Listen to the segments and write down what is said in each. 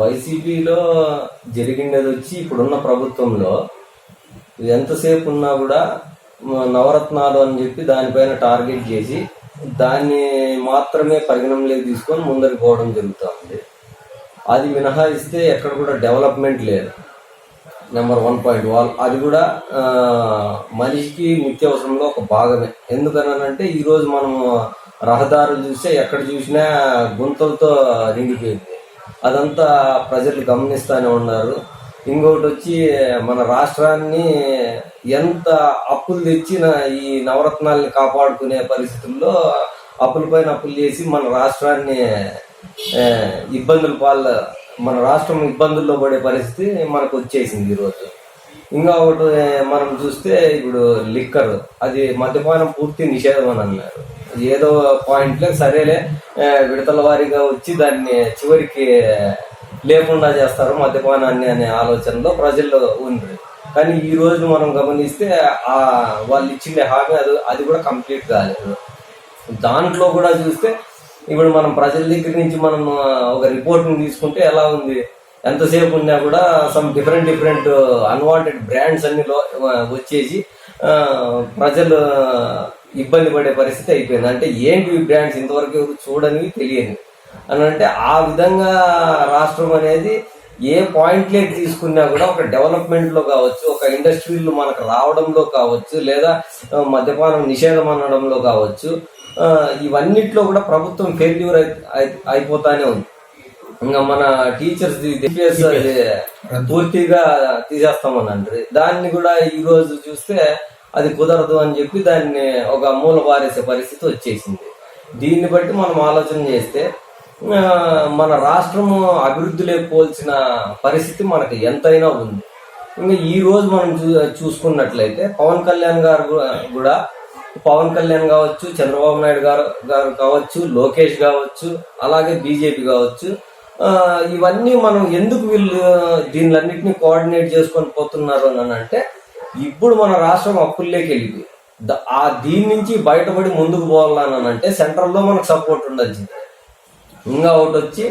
వైసీపీలో జరిగినది వచ్చి ఇప్పుడున్న ప్రభుత్వంలో ఎంతసేపు ఉన్నా కూడా నవరత్నాలు అని చెప్పి దానిపైన టార్గెట్ చేసి దాన్ని మాత్రమే పరిగణనలోకి తీసుకొని ముందరికి పోవడం జరుగుతుంది. అది మినహాయిస్తే ఎక్కడ కూడా డెవలప్మెంట్ లేదు. నెంబర్ 1 పాయింట్ అది కూడా మనిషికి నిత్యావసరంలో ఒక భాగమే. ఎందుకనంటే ఈరోజు మనం రహదారులు చూస్తే ఎక్కడ చూసినా గుంతలతో నిండిపోయింది. అదంతా ప్రజలు గమనిస్తూనే ఉన్నారు. ఇంకొకటి వచ్చి మన రాష్ట్రాన్ని ఎంత అప్పులు తెచ్చిన ఈ నవరత్నాల్ని కాపాడుకునే పరిస్థితుల్లో అప్పులపైన అప్పులు చేసి మన రాష్ట్రాన్ని మన రాష్ట్రం ఇబ్బందుల్లో పడే పరిస్థితి మనకు వచ్చేసింది ఈరోజు. ఇంకా ఒకటి మనం చూస్తే ఇప్పుడు లిక్కర్, అది మద్యపానం పూర్తి నిషేధం అని అన్నారు. ఏదో పాయింట్లో సరేలే విడతల వారీగా వచ్చి దాన్ని చివరికి లేకుండా చేస్తారు మద్యపానాన్ని అనే ఆలోచనలో ప్రజల్లో ఉంది. కానీ ఈ రోజు మనం గమనిస్తే వాళ్ళు ఇచ్చిన హామీ అది కూడా కంప్లీట్ కాలేదు. దాంట్లో కూడా చూస్తే ఇప్పుడు మనం ప్రజల దగ్గర నుంచి మనం ఒక రిపోర్ట్ని తీసుకుంటే ఎలా ఉంది, ఎంతసేపు ఉన్నా కూడా సమ్ డిఫరెంట్ అన్వాంటెడ్ బ్రాండ్స్ అన్ని వచ్చేసి ప్రజలు ఇబ్బంది పడే పరిస్థితి అయిపోయింది. అంటే ఏంటి బ్రాండ్స్ ఇంతవరకు ఎవరు చూడనివి తెలియని అని అంటే ఆ విధంగా రాష్ట్రం అనేది ఏ పాయింట్లోకి తీసుకున్నా కూడా ఒక డెవలప్మెంట్లో కావచ్చు, ఒక ఇండస్ట్రీలు మనకు రావడంలో కావచ్చు, లేదా మద్యపానం నిషేధం అనడంలో కావచ్చు, ఇవన్నిట్లో కూడా ప్రభుత్వం ఫెయిల్యూర్ అయిపోతానే ఉంది. ఇంకా మన టీచర్స్ డిపిఎస్ పూర్తిగా తీసేస్తామని అంటారు. దాన్ని కూడా ఈ రోజు చూస్తే అది కుదరదు అని చెప్పి దాన్ని ఒక మూల పారేసే పరిస్థితి వచ్చేసింది. దీన్ని బట్టి మనం ఆలోచన చేస్తే మన రాష్ట్రము అభివృద్ధి లేకపోవాల్సిన పరిస్థితి మనకు ఎంతైనా ఉంది. ఇంకా ఈ రోజు మనం చూసుకున్నట్లయితే పవన్ కళ్యాణ్ గారు కూడా, పవన్ కళ్యాణ్ కావచ్చు, చంద్రబాబు నాయుడు గారు కావచ్చు, లోకేష్ కావచ్చు, అలాగే బీజేపీ కావచ్చు, ఇవన్నీ మనం ఎందుకు వీళ్ళు దీనిలన్నింటినీ కోఆర్డినేట్ చేసుకొని పోతున్నారు అని అంటే, ఇప్పుడు మన రాష్ట్రం అప్పుల్లోకి వెళ్ళింది. దీని నుంచి బయటపడి ముందుకు పోవాలని అంటే సెంట్రల్లో మనకు సపోర్ట్ ఉండాల్సింది. ఇంకా ఒకటి వచ్చి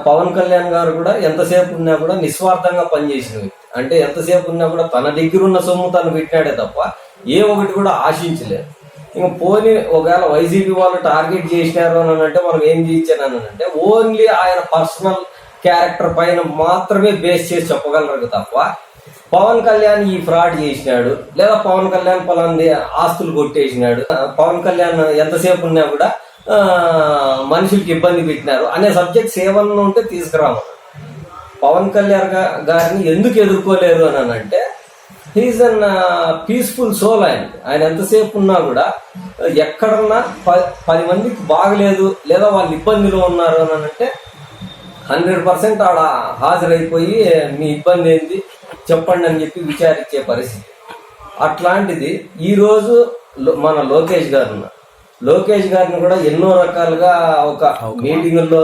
పవన్ కళ్యాణ్ గారు కూడా ఎంతసేపు ఉన్నా కూడా నిస్వార్థంగా పనిచేసిన వ్యక్తి. అంటే ఎంతసేపు ఉన్నా కూడా తన దగ్గర ఉన్న సొమ్ము తను పెట్టినాడే తప్ప ఏ ఒకటి కూడా ఆశించలేదు. ఇంకా పోనీ ఒకవేళ వైసీపీ వాళ్ళు టార్గెట్ చేసినారు అని అంటే మనం ఏం చేయించాను అంటే ఓన్లీ ఆయన పర్సనల్ క్యారెక్టర్ పైన మాత్రమే బేస్ చేసి చెప్పగలరు తప్ప పవన్ కళ్యాణ్ ఈ ఫ్రాడ్ చేసినాడు, లేదా పవన్ కళ్యాణ్ పలాంది ఆస్తులు కొట్టేసినాడు, పవన్ కళ్యాణ్ ఎంతసేపు ఉన్నా కూడా మనుషులకి ఇబ్బంది పెట్టినారు అనే సబ్జెక్ట్స్ ఏమన్నా ఉంటే తీసుకురాము. పవన్ కళ్యాణ్ గారిని ఎందుకు ఎదుర్కోలేరు అని అంటే హీఈస్ అన్ పీస్ఫుల్ సోల్. ఆయన ఎంతసేపు ఉన్నా కూడా ఎక్కడన్నా 10 మందికి బాగలేదు లేదా వాళ్ళు ఇబ్బందిలో ఉన్నారు అని అంటే 100% ఆడ హాజరైపోయి మీ ఇబ్బంది ఏంది చెప్పండి అని చెప్పి విచారించే పరిస్థితి. అట్లాంటిది ఈరోజు మన లోకేష్ గారిని కూడా ఎన్నో రకాలుగా ఒక మీటింగుల్లో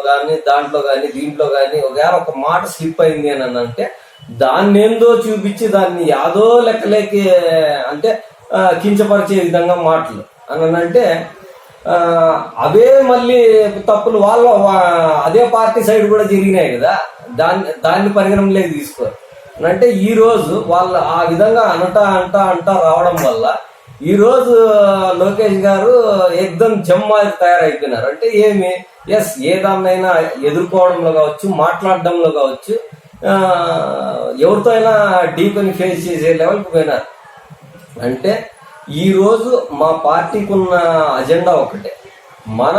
కానీ దాంట్లో కానీ దీంట్లో కానీ ఒకవేళ ఒక మాట స్లిప్ అయింది అని అంటే దాన్ని ఏందో చూపించి దాన్ని యాదో లెక్కలేకి అంటే కించపరిచే విధంగా మాటలు అని అంటే అవే మళ్ళీ తప్పులు వాళ్ళ అదే పార్టీ సైడ్ కూడా జరిగినాయి కదా, దాన్ని పరిగణనలోకి తీసుకోరు అంటే ఈ రోజు వాళ్ళు ఆ విధంగా అంటా రావడం వల్ల ఈ రోజు లోకేష్ గారు ఎగ్దమ్ జమ్మాయి తయారైపోయినారు. అంటే ఏమి ఏదాన్నైనా ఎదుర్కోవడంలో కావచ్చు, మాట్లాడడంలో కావచ్చు, ఎవరితో అయినా డీప్ని ఫేస్ చేసే లెవెల్కి పోయినారు. అంటే ఈరోజు మా పార్టీకి ఉన్న అజెండా ఒకటే, మన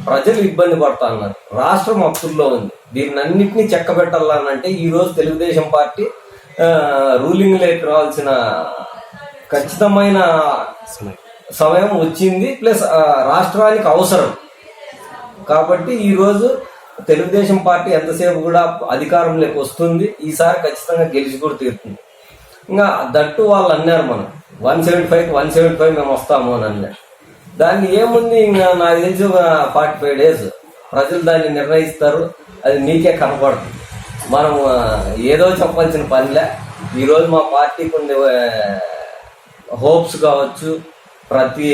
ప్రజలు ఇబ్బంది పడతా ఉన్నారు, రాష్ట్రం అప్పుల్లో ఉంది, దీన్ని అన్నింటినీ చెక్క పెట్టాలనంటే ఈరోజు తెలుగుదేశం పార్టీ రూలింగ్ లేక రావాల్సిన ఖచ్చితమైన సమయం వచ్చింది. ప్లస్ రాష్ట్రానికి అవసరం కాబట్టి ఈరోజు తెలుగుదేశం పార్టీ ఎంతసేపు కూడా అధికారంలోకి వస్తుంది, ఈసారి ఖచ్చితంగా గెలిచి కూడా తీరుతుంది. ఇంకా దట్టు వాళ్ళు అన్నారు మనం 175 మేము వస్తాము అని అన్నారు. దాన్ని ఏముంది, ఇంకా నాకు తెలిసి 45 days ప్రజలు దాన్ని నిర్ణయిస్తారు, అది నీకే కనపడుతుంది. మనం ఏదో చెప్పాల్సిన పనిలే. ఈరోజు మా పార్టీకి ఉండే హోప్స్ కావచ్చు, ప్రతి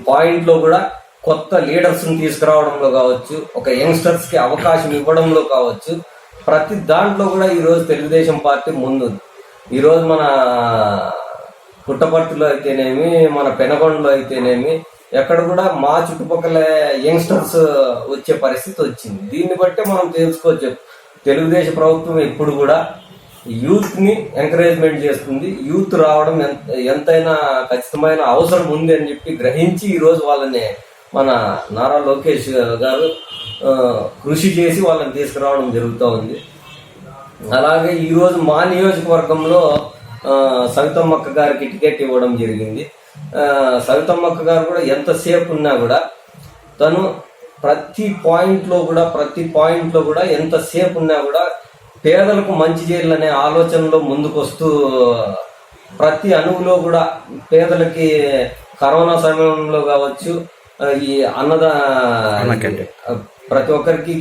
పాయింట్లో కూడా కొత్త లీడర్స్ని తీసుకురావడంలో కావచ్చు, ఒక యంగ్స్టర్స్కి అవకాశం ఇవ్వడంలో కావచ్చు, ప్రతి దాంట్లో కూడా ఈరోజు తెలుగుదేశం పార్టీ ముందుంది. ఈరోజు మన పుట్టపర్తిలో అయితేనేమి, మన పెనగొండలో అయితేనేమి, ఎక్కడ కూడా మా చుట్టుపక్కల యంగ్స్టర్స్ వచ్చే పరిస్థితి వచ్చింది. దీన్ని బట్టి మనం తెలుసుకోవచ్చు, తెలుగుదేశం ప్రభుత్వం ఎప్పుడు కూడా యూత్ని ఎంకరేజ్మెంట్ చేస్తుంది. యూత్ రావడం ఎంతైనా ఖచ్చితమైన అవసరం ఉంది అని చెప్పి గ్రహించి ఈరోజు వాళ్ళని మన నారా లోకేష్ గారు కృషి చేసి వాళ్ళని తీసుకురావడం జరుగుతూ ఉంది. అలాగే ఈరోజు మా నియోజకవర్గంలో సవితమ్మక్క గారికి టికెట్ ఇవ్వడం జరిగింది. సవితమ్మక్క గారు కూడా ఎంతసేపు ఉన్నా కూడా తను ప్రతి పాయింట్లో కూడా ఎంతసేపు ఉన్నా కూడా పేదలకు మంచి చేయాలనే ఆలోచనలో ముందుకొస్తూ ప్రతి అణువులో కూడా పేదలకి కరోనా సమయంలో కావచ్చు, ఈ ప్రతి ఒక్కరికి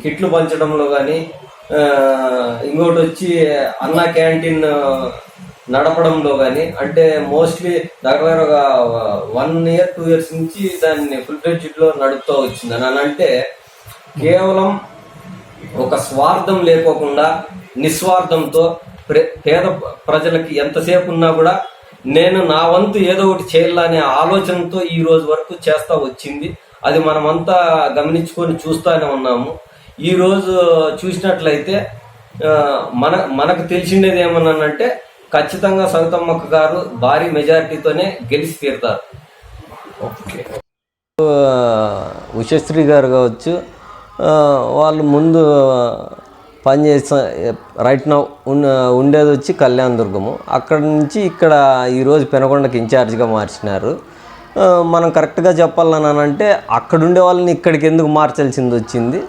కిట్లు పంచడంలో కానీ, ఇంకోటి వచ్చి అన్న క్యాంటీన్ నడపడంలో కానీ, అంటే మోస్ట్లీ దగ్గర ఒక 1 year 2 years నుంచి దాన్ని ఫుల్ ఫ్లెడ్జ్డ్ లో నడుపుతూ వచ్చింది. అని అంటే కేవలం ఒక స్వార్థం లేకోకుండా నిస్వార్థంతో పేద ప్రజలకి ఎంతసేపు ఉన్నా కూడా నేను నా వంతు ఏదో ఒకటి చేయాలనే ఆలోచనతో ఈ రోజు వరకు చేస్తా వచ్చింది. అది మనమంతా గమనించుకొని చూస్తూనే ఉన్నాము. ఈ రోజు చూసినట్లయితే మనకు తెలిసిండేది ఏమన్నానంటే ఖచ్చితంగా సవితమ్మక్క గారు భారీ మెజారిటీతోనే గెలిచి తీరుతారు. ఓకే, ఉషశ్రీ గారు కావచ్చు, వాళ్ళు ముందు పనిచేసే రైట్ నౌ ఉండేది వచ్చి కళ్యాణదుర్గము. అక్కడ నుంచి ఇక్కడ ఈరోజు పెనగొండకి ఇన్ఛార్జిగా మార్చినారు. మనం కరెక్ట్గా చెప్పాలని అంటే అక్కడ ఉండే వాళ్ళని ఇక్కడికి ఎందుకు మార్చాల్సింది వచ్చింది.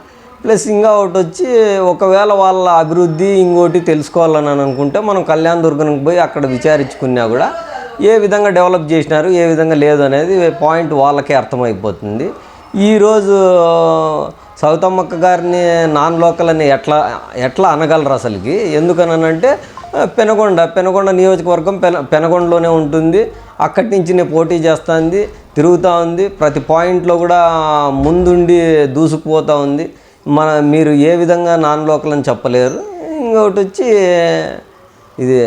ప్లస్ ఇంకా ఒకటి వచ్చి ఒకవేళ వాళ్ళ అభివృద్ధి ఇంకోటి తెలుసుకోవాలని అనుకుంటే మనం కళ్యాణదుర్గానికి పోయి అక్కడ విచారించుకున్నా కూడా ఏ విధంగా డెవలప్ చేసినారు, ఏ విధంగా లేదు అనేది పాయింట్ వాళ్ళకే అర్థమైపోతుంది. ఈరోజు సవితమ్మక్క గారిని నాన్ లోకల్ అని ఎట్లా అనగలరు అసలుకి? ఎందుకనంటే పెనగొండ నియోజకవర్గం పెనగొండలోనే ఉంటుంది. అక్కడి నుంచి నేను పోటీ చేస్తుంది, తిరుగుతూ ఉంది, ప్రతి పాయింట్లో కూడా ముందుండి దూసుకుపోతూ ఉంది. మీరు ఏ విధంగా నాన్ లోకల్ అని చెప్పలేరు. ఇంకొకటి వచ్చి ఇది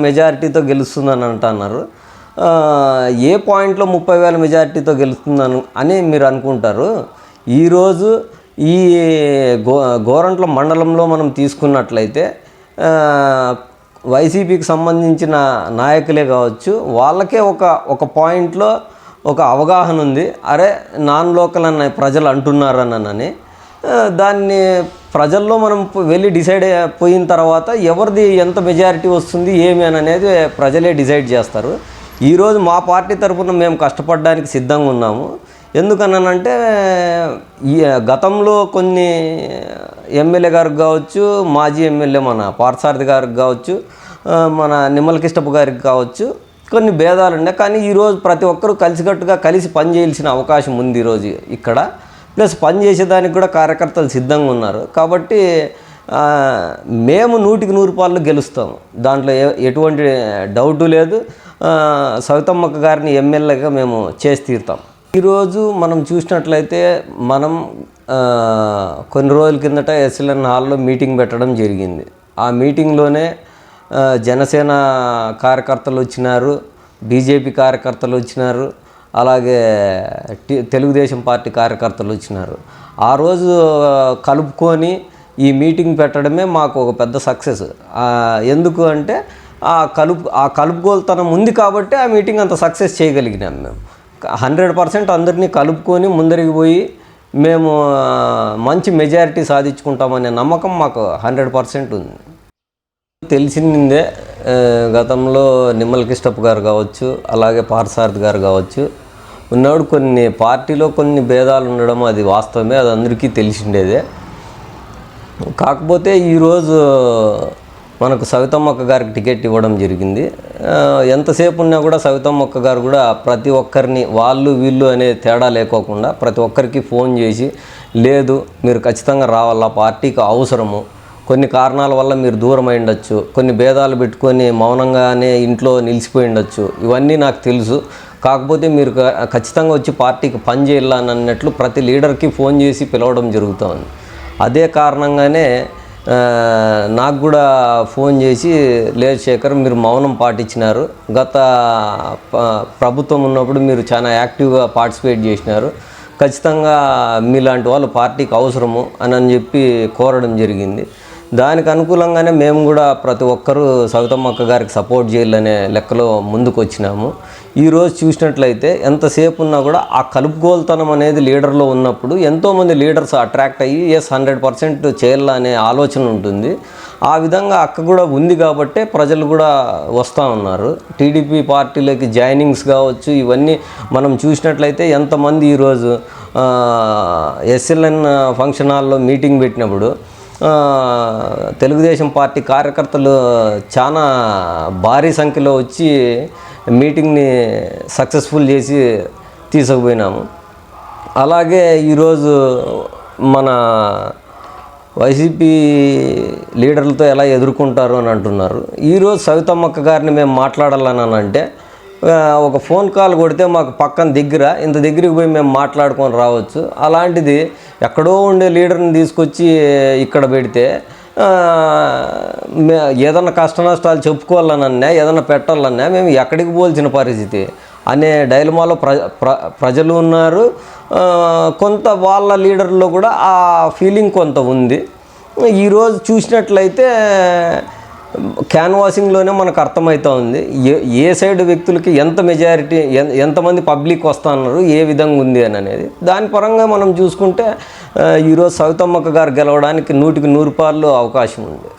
మెజారిటీతో గెలుస్తుందని అంటున్నారు. ఏ పాయింట్లో 30,000 మెజారిటీతో గెలుస్తుందని అని మీరు అనుకుంటారు. ఈరోజు ఈ గోరంట్ల మండలంలో మనం తీసుకున్నట్లయితే వైసీపీకి సంబంధించిన నాయకులే కావచ్చు, వాళ్ళకే ఒక పాయింట్లో ఒక అవగాహన ఉంది. అరే నాన్ లోకల్ అన్న ప్రజలు అంటున్నారనని దాన్ని ప్రజల్లో మనం వెళ్ళి డిసైడ్ అయిపోయిన తర్వాత ఎవరిది ఎంత మెజారిటీ వస్తుంది ఏమి అని అనేది ప్రజలే డిసైడ్ చేస్తారు. ఈరోజు మా పార్టీ తరఫున మేము కష్టపడడానికి సిద్ధంగా ఉన్నాము. ఎందుకనంటే ఈ గతంలో కొన్ని ఎమ్మెల్యే గారికి కావచ్చు, మాజీ ఎమ్మెల్యే మన పార్థసారథి గారికి కావచ్చు, మన నిమ్మల కిష్టప్ప గారికి కావచ్చు, కొన్ని భేదాలు ఉన్నాయి. కానీ ఈరోజు ప్రతి ఒక్కరూ కలిసికట్టుగా కలిసి పనిచేయాల్సిన అవకాశం ఉంది ఈరోజు ఇక్కడ. ప్లస్ పనిచేసేదానికి కూడా కార్యకర్తలు సిద్ధంగా ఉన్నారు. కాబట్టి మేము 100% గెలుస్తాము, దాంట్లో ఎటువంటి డౌటు లేదు. సవితమ్మక్క గారిని ఎమ్మెల్యేగా మేము చేసి తీరుతాం. ఈరోజు మనం చూసినట్లయితే మనం కొన్ని రోజుల కిందట ఎస్ఎల్ఎన్ హాల్లో మీటింగ్ పెట్టడం జరిగింది. ఆ మీటింగ్లోనే జనసేన కార్యకర్తలు వచ్చినారు, బీజేపీ కార్యకర్తలు వచ్చినారు, అలాగే తెలుగుదేశం పార్టీ కార్యకర్తలు వచ్చినారు. ఆ రోజు కలుపుకొని ఈ మీటింగ్ పెట్టడమే మాకు ఒక పెద్ద సక్సెస్. ఎందుకు అంటే ఆ కలుపుకోలుతనం ఉంది కాబట్టి ఆ మీటింగ్ అంత సక్సెస్ చేయగలిగినాం. మేము 100% అందరినీ కలుపుకొని ముందరికి పోయి మేము మంచి మెజారిటీ సాధించుకుంటామనే నమ్మకం మాకు 100% ఉంది. తెలిసిందే గతంలో నిమ్మల కిష్టప్ప గారు కావచ్చు, అలాగే పార్థసారథి గారు కావచ్చు ఉన్నాడు. కొన్ని పార్టీలో కొన్ని భేదాలు ఉండడం అది వాస్తవమే, అది అందరికీ తెలిసిండేదే. కాకపోతే ఈరోజు మనకు సవితమ్మక్క గారికి టికెట్ ఇవ్వడం జరిగింది. ఎంతసేపు ఉన్నా కూడా సవితమ్మక్క గారు కూడా ప్రతి ఒక్కరిని వాళ్ళు వీళ్ళు అనే తేడా లేకోకుండా ప్రతి ఒక్కరికి ఫోన్ చేసి లేదు మీరు ఖచ్చితంగా రావాలా, పార్టీకి అవసరము, కొన్ని కారణాల వల్ల మీరు దూరం అయి ఉండొచ్చు, కొన్ని భేదాలు పెట్టుకొని మౌనంగానే ఇంట్లో నిలిచిపోయి ఉండొచ్చు, ఇవన్నీ నాకు తెలుసు. కాకపోతే మీరు ఖచ్చితంగా వచ్చి పార్టీకి పని చేయాలని అన్నట్లు ప్రతి లీడర్కి ఫోన్ చేసి పిలవడం జరుగుతుంది. అదే కారణంగానే నాకు కూడా ఫోన్ చేసి, లేదు శేఖర్ మీరు మౌనం పాటించినారు, గత ప్రభుత్వం ఉన్నప్పుడు మీరు చాలా యాక్టివ్గా పార్టిసిపేట్ చేసినారు, ఖచ్చితంగా మీలాంటి వాళ్ళు పార్టీకి అవసరము అని చెప్పి కోరడం జరిగింది. దానికి అనుకూలంగానే మేము కూడా ప్రతి ఒక్కరూ సవితమ్మ అక్క గారికి సపోర్ట్ చేయాలనే లెక్కలో ముందుకు వచ్చినాము. ఈరోజు చూసినట్లయితే ఎంతసేపు ఉన్నా కూడా ఆ కలుపుగోలుతనం అనేది లీడర్లో ఉన్నప్పుడు ఎంతోమంది లీడర్స్ అట్రాక్ట్ అయ్యి 100% చేయాలనే ఆలోచన ఉంటుంది. ఆ విధంగా అక్క కూడా ఉంది కాబట్టే ప్రజలు కూడా వస్తూ ఉన్నారు. టీడీపీ పార్టీలోకి జాయినింగ్స్ కావచ్చు, ఇవన్నీ మనం చూసినట్లయితే ఎంతమంది ఈరోజు ఎస్ఎల్ఎన్ ఫంక్షన్ హాల్లో మీటింగ్ పెట్టినప్పుడు తెలుగుదేశం పార్టీ కార్యకర్తలు చాలా భారీ సంఖ్యలో వచ్చి మీటింగ్ని సక్సెస్ఫుల్ చేసి తీసుకుపోయినాము. అలాగే ఈరోజు మన వైసీపీ లీడర్లతో ఎలా ఎదుర్కొంటారు అని అంటున్నారు. ఈరోజు సవితమ్మక్క గారిని మేము మాట్లాడాలని అంటే ఒక ఫోన్ కాల్ కొడితే మాకు పక్కన ఇంత దగ్గరికి పోయి మేము మాట్లాడుకొని రావచ్చు. అలాంటిది ఎక్కడో ఉండే లీడర్ని తీసుకొచ్చి ఇక్కడ పెడితే ఏదన్నా కష్ట నష్టాలు చెప్పుకోవాలనన్నా, ఏదన్నా పెట్టాలన్నా మేము ఎక్కడికి పోల్చిన పరిస్థితి అనే డైలమాలో ప్రజలు ఉన్నారు. కొంత వాళ్ళ లీడర్లో కూడా ఆ ఫీలింగ్ కొంత ఉంది. ఈరోజు చూసినట్లయితే క్యాన్వాసింగ్లోనే మనకు అర్థమవుతూ ఉంది ఏ సైడ్ వ్యక్తులకి ఎంత మెజారిటీ, ఎంతమంది పబ్లిక్ వస్తూ ఉన్నారు, ఏ విధంగా ఉంది అని అనేది. దాని పరంగా మనం చూసుకుంటే ఈరోజు సవితమ్మక్క గారు గెలవడానికి 100% అవకాశం ఉంది.